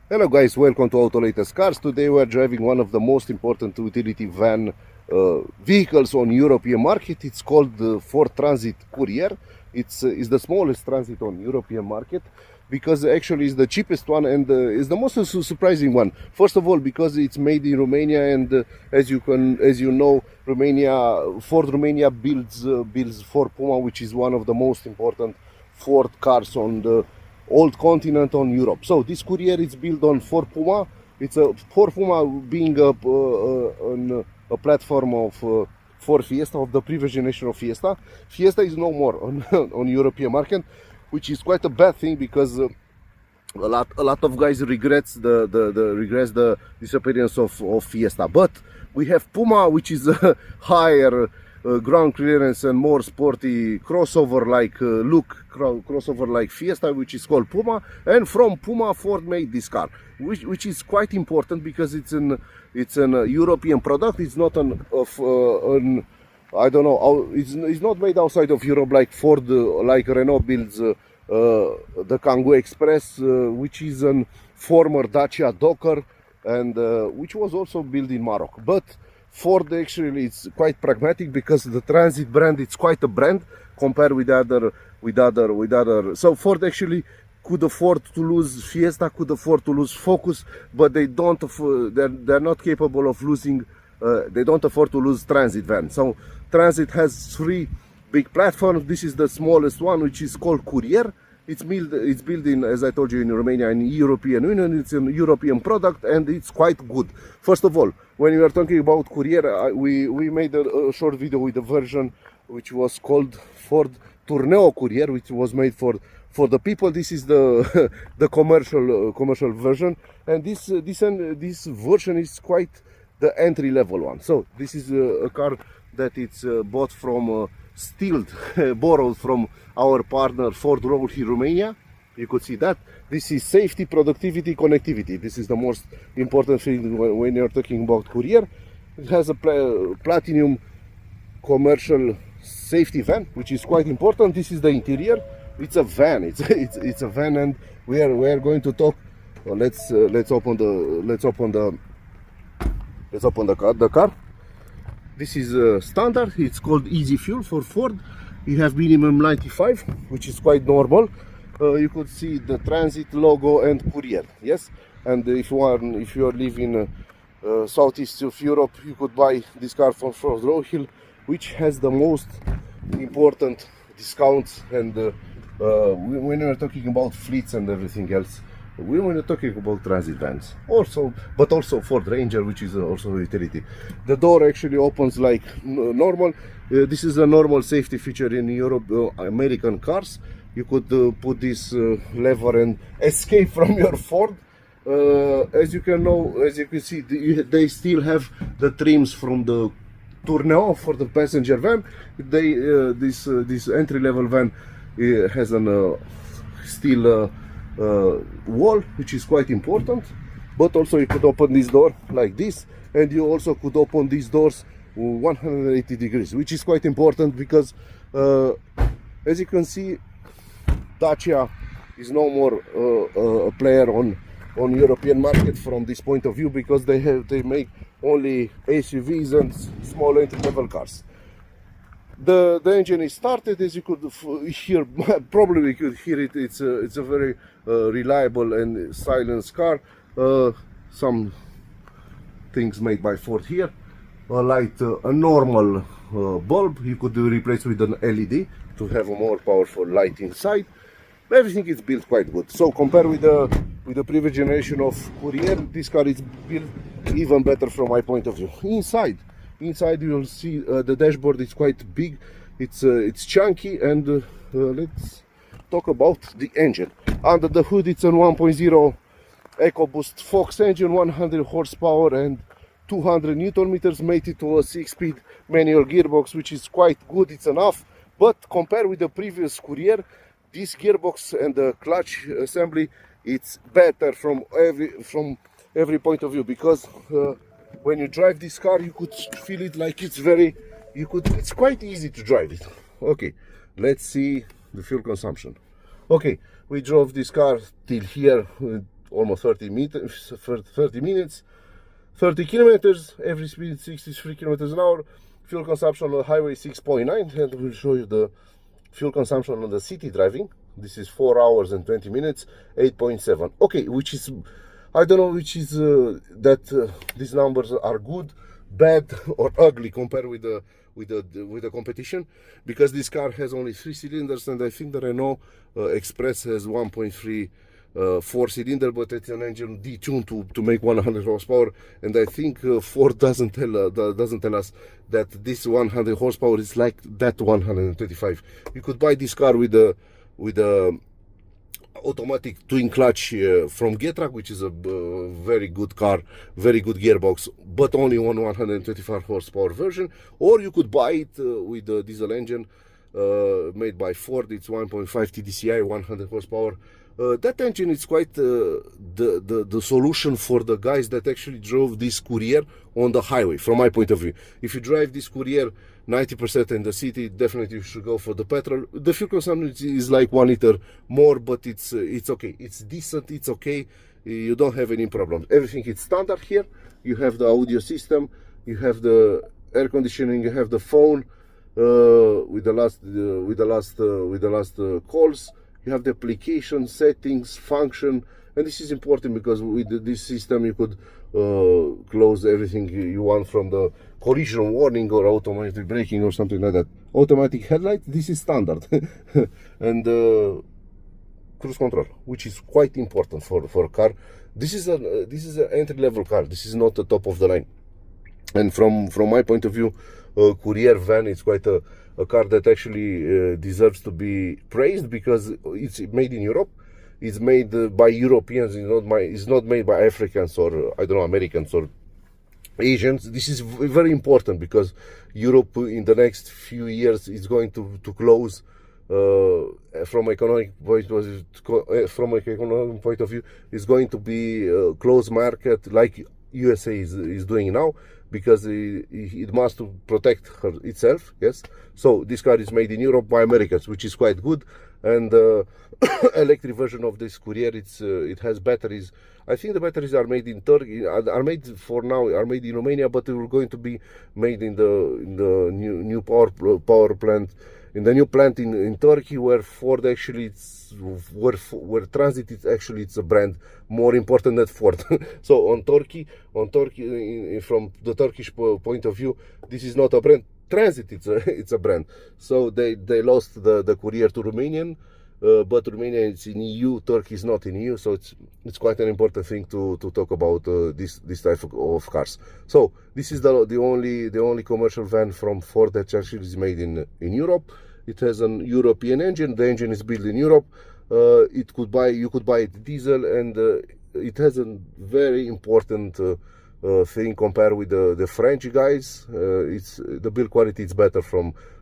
Hello guys, welcome to Auto Latest Cars. Today we are driving one of the most important utility van vehicles on European market. It's called the Ford Transit Courier. It's the smallest transit on European market because actually it's the cheapest one and is the most surprising one. First of all, because it's made in Romania, and as you know, Ford Romania builds Ford Puma, which is one of the most important Ford cars on the old continent on Europe. So this Courier is built on Ford Puma. It's a Ford Puma being a platform of Ford Fiesta, of the previous generation of Fiesta. Fiesta is no more on European market, which is quite a bad thing because a lot of guys regrets the disappearance of Fiesta. But we have Puma, which is a higher ground clearance and more sporty crossover like look, crossover like Fiesta, which is called Puma. And from Puma, Ford made this car, which is quite important because it's an European product. It's not I don't know, it's not made outside of Europe like Ford, like Renault builds the Kangoo Express, which is a former Dacia Docker, and which was also built in Morocco. But Ford actually it's quite pragmatic because the Transit brand, it's quite a brand compared with other. So Ford actually could afford to lose Fiesta, could afford to lose Focus, but they don't. They're not capable of losing. They don't afford to lose Transit van. So Transit has three big platforms. This is the smallest one, which is called Courier. It's built in, as I told you, in Romania, in European Union. It's a European product and it's quite good. First of all, when we are talking about Courier, we made a short video with a version which was called Ford Tourneo Courier, which was made for the people. This is the the commercial version, and this version is quite the entry level one. So this is a car that it's bought from borrowed from our partner Ford Road in Romania. You could see that. This is safety, productivity, connectivity. This is the most important thing when you're talking about Courier. It has a platinum commercial safety van, which is quite important. This is the interior. It's a van. It's a van, and we are going to talk. Well, let's open the car. This is standard. It's called Easy Fuel for Ford. You have minimum 95, which is quite normal. You could see the Transit logo and Courier. Yes, and if you are living southeast of Europe, you could buy this car from Ford Road Hill, which has the most important discounts. And when we're talking about fleets and everything else, we were talking about transit vans also, but also Ford Ranger, which is also a utility. The door actually opens like normal. This is a normal safety feature in Europe, American cars. You could put this lever and escape from your Ford. As you can see, they still have the trims from the Tourneo for the passenger van. This entry-level van has an steel wall, which is quite important. But also you could open this door like this, and you also could open these doors 180 degrees, which is quite important because as you can see, Dacia is no more a player on European market from this point of view, because they make only SUVs and small entry-level cars. The engine is started, as you could hear, probably you could hear it. It's a very reliable and silent car. Some things made by Ford here. A light, a normal bulb, you could replace with an LED to have a more powerful light inside. Everything is built quite good. So compared with the previous generation of Courier, this car is built even better from my point of view. Inside you will see the dashboard is quite big. It's chunky, and let's talk about the engine. Under the hood, it's a 1.0 EcoBoost Fox engine, 100 horsepower and 200 Newton meters, made it to a 6-speed manual gearbox, which is quite good. It's enough, but compared with the previous Courier, this gearbox and the clutch assembly, it's better from every point of view, because when you drive this car, you could feel it like it's quite easy to drive it. Okay, let's see the fuel consumption. Okay, we drove this car till here almost 30 meters, 30 minutes, 30 kilometers, every speed 63 kilometers an hour. Fuel consumption on the highway 6.9, and we'll show you the fuel consumption on the city driving. This is 4 hours and 20 minutes, 8.7. Okay, which is, I don't know which is these numbers are good, bad, or ugly compared with the competition, because this car has only 3 cylinders, and I think the Renault Express has 1.3 4-cylinder, but it's an engine detuned to make 100 horsepower, and I think Ford doesn't tell us that this 100 horsepower is like that 125. You could buy this car with a automatic twin clutch from Getrack, which is a very good car, very good gearbox, but only on 125 horsepower version, or you could buy it with a diesel engine made by Ford. It's 1.5 TDCi, 100 horsepower. That engine is quite the solution for the guys that actually drove this Courier on the highway, from my point of view. If you drive this Courier 90% in the city, definitely you should go for the petrol. The fuel consumption is like 1 liter more, but it's okay. It's decent, it's okay. You don't have any problems. Everything is standard here. You have the audio system, you have the air conditioning, you have the phone with the last calls. You have the application, settings, function, and this is important because with this system you could close everything you want, from the collision warning or automatic braking or something like that. Automatic headlight, this is standard. And cruise control, which is quite important for a car. This is an entry-level car. This is not the top of the line. And from my point of view, Courier van is quite a car that actually deserves to be praised, because it's made in Europe. It's made by Europeans. It's not made by Africans or I don't know, Americans or Asians. This is very important because Europe in the next few years is going to close from economic point of view. Is going to be a closed market like USA is doing now, because it must protect itself. Yes, so this car is made in Europe by Americans, which is quite good. And electric version of this Courier, it has batteries. I think the batteries are made in Turkey. Are made in Romania, but they were going to be made in the new power plant, in the new plant in Turkey, where Ford actually where Transit is actually it's a brand more important than Ford. So on Turkey, from the Turkish point of view, this is not a brand. Transit, it's a brand. So they lost the Courier to Romanian, but Romania is in EU, Turkey is not in EU, so it's quite an important thing to talk about this type of cars. So this is the only commercial van from Ford that actually is made in Europe. It has an European engine. The engine is built in Europe. You could buy it diesel, and it has a very important thing compared with the French guys. It's the build quality is better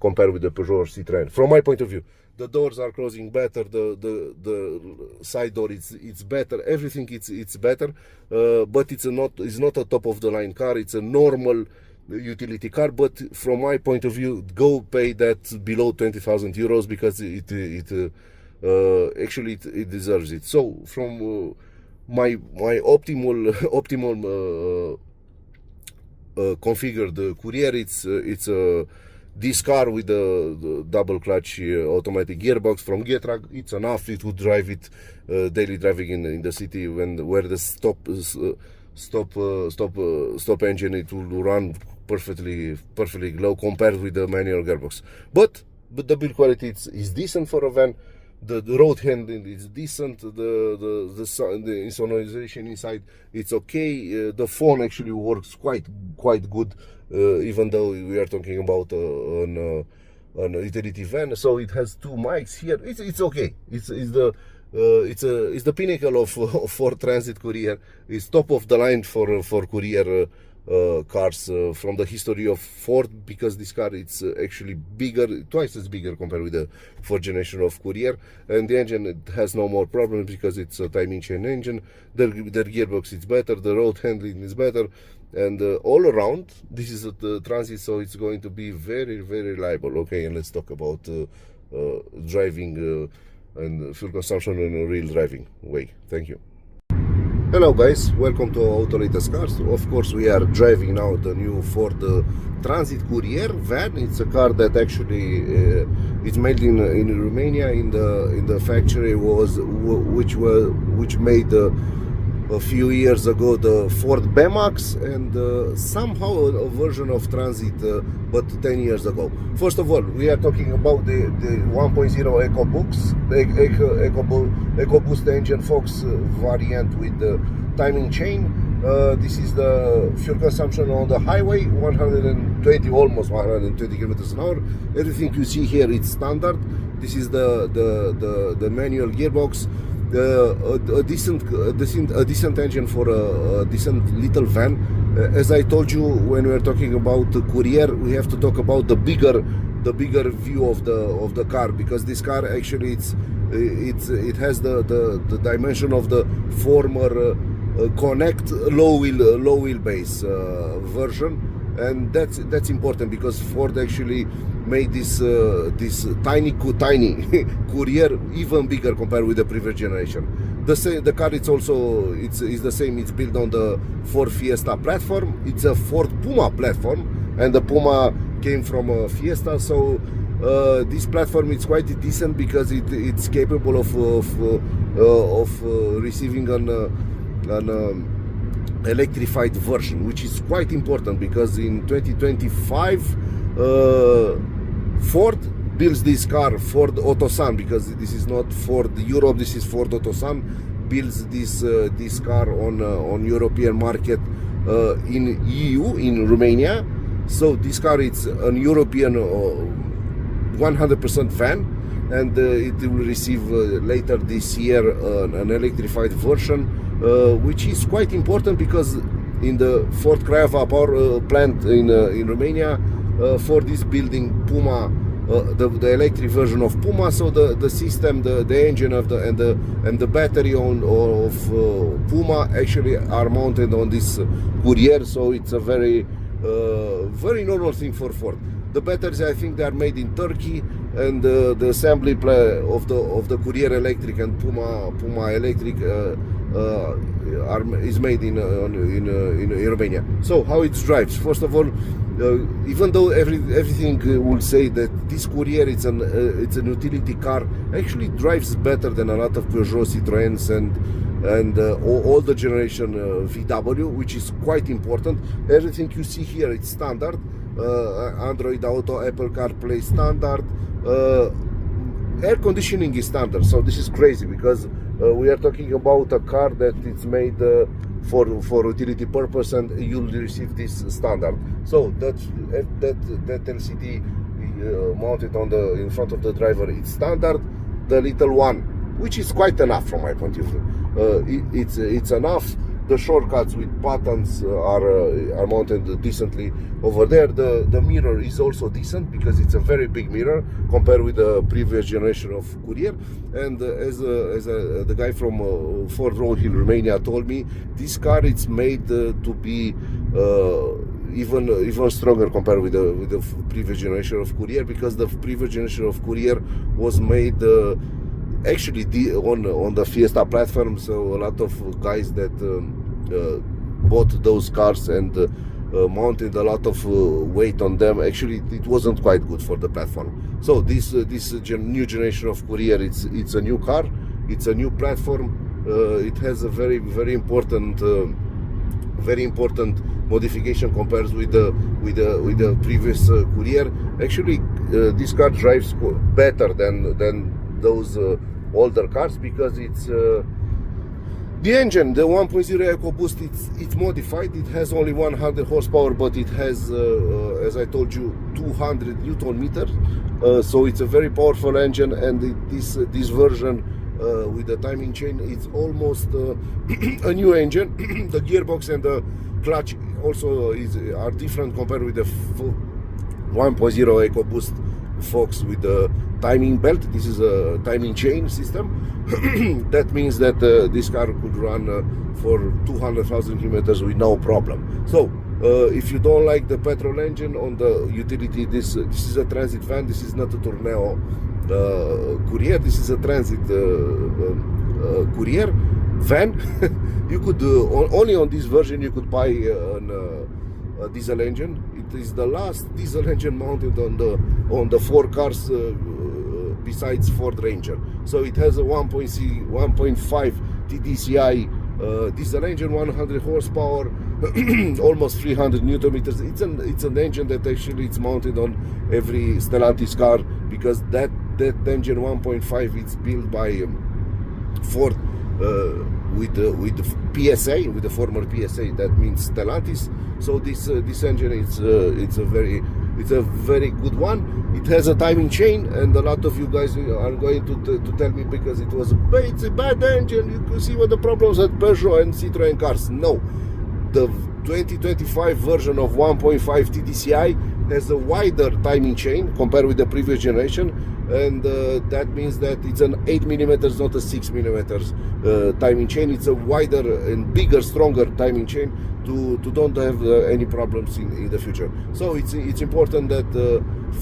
compared with the Peugeot or Citroën. From my point of view, the doors are closing better. The side door it's better. Everything it's better. But it's not a top of the line car. It's a normal utility car. But from my point of view, go pay that below 20,000 euros, because it deserves it. So from my optimal configured Courier, it's this car with the double clutch automatic gearbox from Getrack. It's enough. It would drive it daily driving in the city, where the stop engine, it will run perfectly low compared with the manual gearbox. But the build quality is decent for a van. The road handling is decent. The sonorization inside, it's okay. The phone actually works quite good, even though we are talking about an utility van. So it has 2 mics here. It's okay. It's the pinnacle of Ford Transit Courier. It's top of the line for Courier cars from the history of Ford, because this car it's actually bigger, twice as bigger compared with the 4th generation of Courier, and the engine, it has no more problems because it's a timing chain engine. The gearbox is better, the road handling is better, and all around this is the Transit, so it's going to be very, very reliable. Okay, and let's talk about driving and fuel consumption in a real driving way. Thank you. Hello guys, welcome to Auto Latest Cars. Of course we are driving now the new Ford Transit Courier van. It's a car that actually is made in Romania in the factory which made a few years ago the Ford Bemax, and somehow a version of Transit but 10 years ago. First of all, we are talking about the 1.0 EcoBoost engine Fox variant with the timing chain. This is the fuel consumption on the highway, 120, almost 120 kilometers an hour. Everything you see here is standard. This is the manual gearbox. A decent engine for a decent little van. As I told you, when we are talking about the Courier, we have to talk about the bigger view of the car, because this car actually it has the dimension of the former Connect low wheelbase version, and that's important because Ford actually made this tiny Courier even bigger compared with the previous generation. The car is the same. It's built on the Ford Fiesta platform. It's a Ford Puma platform, and the Puma came from a Fiesta. So this platform is quite decent because it's capable of receiving an electrified version, which is quite important because in 2025 Ford builds this car. Ford Otosan, because this is not Ford Europe, this is Ford Otosan, builds this car on European market in EU, in Romania. So this car is an European 100% van, and it will receive later this year an electrified version, which is quite important because in the Ford Craiova power plant in Romania, Ford is building Puma, the electric version of Puma. So the system, the engine of and the battery of Puma actually are mounted on this Courier. So it's a very normal thing for Ford. The batteries, I think, they are made in Turkey, and the assembly of the Courier electric and Puma electric is made in Romania. So how it drives? First of all, even though everything will say that this Courier it's an utility car, actually drives better than a lot of Peugeot, Citroëns and all the generation VW, which is quite important. Everything you see here, it's standard. Android Auto, Apple CarPlay standard. Air conditioning is standard. So this is crazy because we are talking about a car that is made for utility purpose, and you'll receive this standard. So that LCD mounted in front of the driver, it's standard. The little one, which is quite enough from my point of view, it's enough. The shortcuts with buttons are mounted decently over there. The mirror is also decent because it's a very big mirror compared with the previous generation of Courier. And as the guy from Ford Roadhill, Romania, told me, this car is made to be even stronger compared with the previous generation of Courier, because the previous generation of Courier was made actually on the Fiesta platform. So a lot of guys that bought those cars and mounted a lot of weight on them, actually it wasn't quite good for the platform. So this new generation of Courier, it's a new car, it's a new platform. It has a very important modification compared with the previous Courier. Actually this car drives better than those older cars, because it's the engine, the 1.0 EcoBoost, it's modified. It has only 100 horsepower, but it has, as I told you, 200 Newton meters. So it's a very powerful engine, and this version with the timing chain, it's almost a new engine. The gearbox and the clutch also are different compared with the 1.0 EcoBoost Fox with the timing belt. This is a timing chain system. That means that this car could run for 200,000 kilometers with no problem. So if you don't like the petrol engine on the utility, this is a transit van. This is not a Tourneo Courier. This is a transit Courier. van. You could only on this version you could buy a diesel engine. It is the last diesel engine mounted on the 4 cars besides Ford Ranger. So it has a 1.5 TDCi diesel engine, 100 horsepower, almost 300 Newton meters. It's an engine that actually it's mounted on every Stellantis car, because that engine 1.5 it's built by Ford with the PSA, with the former PSA, that means Stellantis. So this engine it's a very good one. It has a timing chain, and a lot of you guys are going to tell me because it's a bad engine. You can see what the problems at Peugeot and Citroën cars. No, the 2025 version of 1.5 TDCi has a wider timing chain compared with the previous generation, and that means that it's an 8mm, not a 6mm timing chain. It's a wider and bigger, stronger timing chain to don't have any problems in the future. So it's important that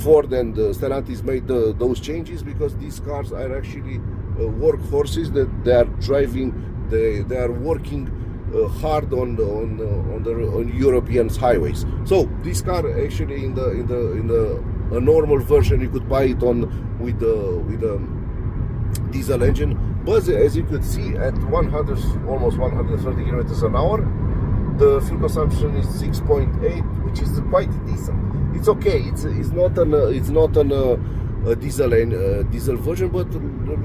Ford and Stellantis made those changes, because these cars are actually workhorses that they are driving. They are working hard on European highways. So this car actually in a normal version you could buy it on with a diesel engine, but as you could see at almost 130 kilometers an hour, the fuel consumption is 6.8, which is quite decent. It's okay. It's not a diesel version, but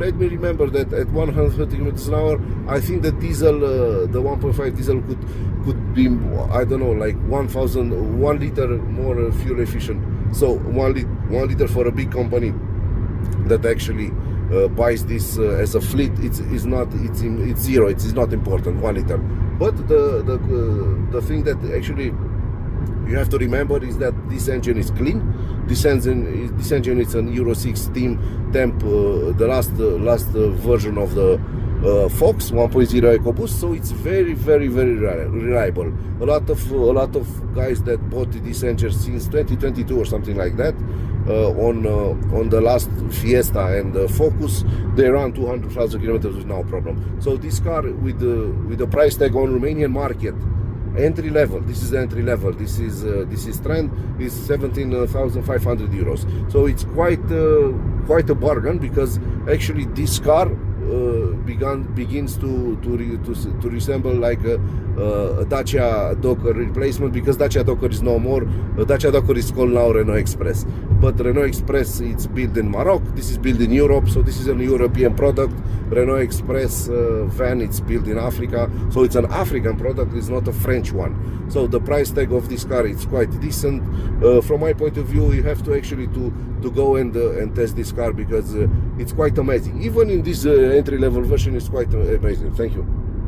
let me remember that at 130 kilometers an hour, I think the diesel, the 1.5 diesel could be, I don't know, like 1 liter more fuel efficient. So 1 liter for a big company that actually buys this as a fleet, it's zero. It is not important, 1 liter. But the thing that actually you have to remember is that this engine is clean. This engine is an Euro 6 temp, the last version of the Fox 1.0 EcoBoost. So it's very reliable. A lot of guys that bought this engine since 2022 or something like that, on the last Fiesta and Focus, they ran 200,000 kilometers with no problem. So this car with the price tag on Romanian market, entry level, this is the entry level, this is trend, is 17,500 euros. So it's quite a bargain, because actually this car begins to resemble like a Dacia Docker replacement, because Dacia Docker is no more. Dacia Docker is called now Renault Express, but Renault Express it's built in Morocco, this is built in Europe, so this is a European product. Renault Express van, it's built in Africa, so it's an African product, it's not a French one. So the price tag of this car is quite decent. From my point of view, you have to actually to go and test this car, because it's quite amazing. Even in this entry level version, it's quite amazing. Thank you.